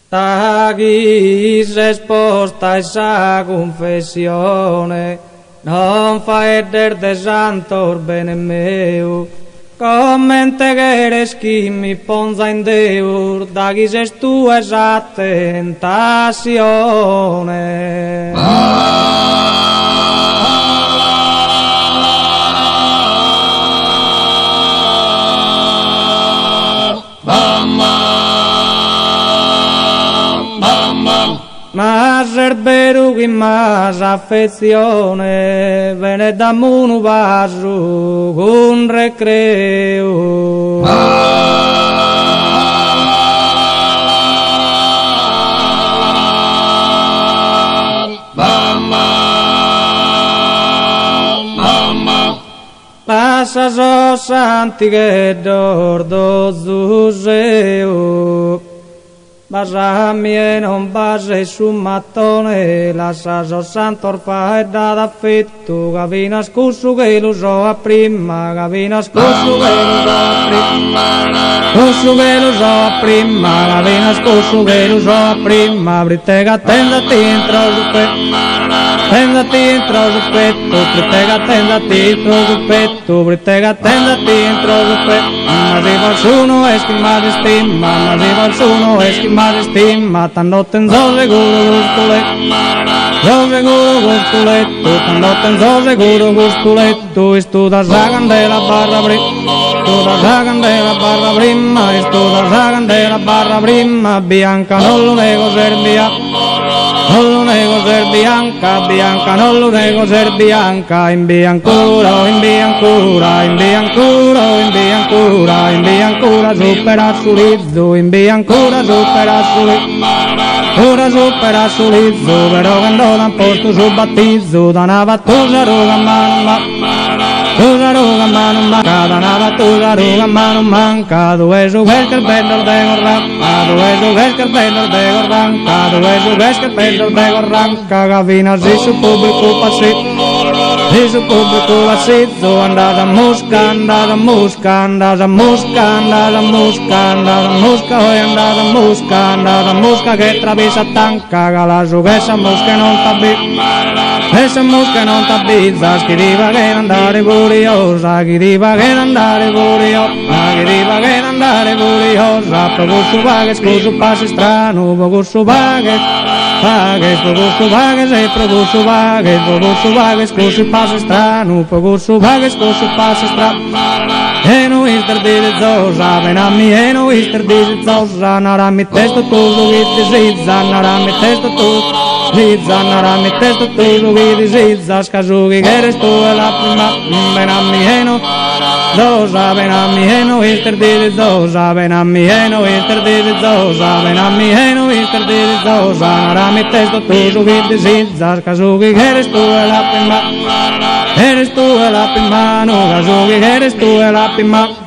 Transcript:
Tagis resposta a essa confessione, non faeder de santor bene meu, commente queres chi mi ponza in Deur, dagis es tua esa tentazione. Mas erbero che mas affezione venne da un vaso con recreo. Passa so santi che dordo zuseo. Basami e non base su mattone, la so santo orfa e da affetto, gavina scussu che lo so a prima, gavina scussu che lo so a prima, scussu che lo so a prima, gavina scussu che lo so a prima, brittega tendati entro su petto, tendati entro su petto, brittega tendati entro su petto, brittega tendati entro su petto, ma se qualcuno è stimmato stimma, ma se qualcuno è stimmato stimma, tannotte in so sicuro gustuletto, tannotte in so sicuro gustuletto, studa sa candela barra prima, studa sa candela barra prima, studa sa candela barra prima, bianca non lo nego serbia, non lo nego ser bianca, bianca non lo nego ser bianca, in biancura, in biancura, in biancura, in biancura, in biancura, supera sulizzo, in biancura, supera sulizzo, ora supera sulizzo, però quando da posto su battizzo, da una battusa roga mano manca, da una battusa roga mano manca, dove su quel bello de gorranca, dove su quel bello de gorranca, dove su quel bello de gorranca, gavina si su pubblico passito, si su pubblico passito, andata a mosca, andata a mosca, andata a mosca, andata a mosca, andata a mosca, poi andata a mosca, andata a mosca che travessa tanca, galasso che essa mosca non t'abizza, essa mosca non t'abizza, scriva che andare curiosa, chi diva che andare curiosa, chi diva che andare curiosa, proprio su vaghe, scuso passi strano, proprio su vaghe, proprio su vaghe, sei proprio su vaghe, scuso passi strano, proprio su vaghe, scuso passi strano. E no ister di zosa, venami e no ister di zosa, narami testo tu, lugi zizza, narami testo tu, zizza, narami testo tu, lugi zizza, scasugi che eres tu e la prima, venami e no zosa, venami e no ister di zosa, venami e no ister di zosa, venami e no ister di zosa, narami testo tu, lugi zizza, scasugi che eres tu e la prima, eres tu e la prima, no scasugi che eres tu e la prima.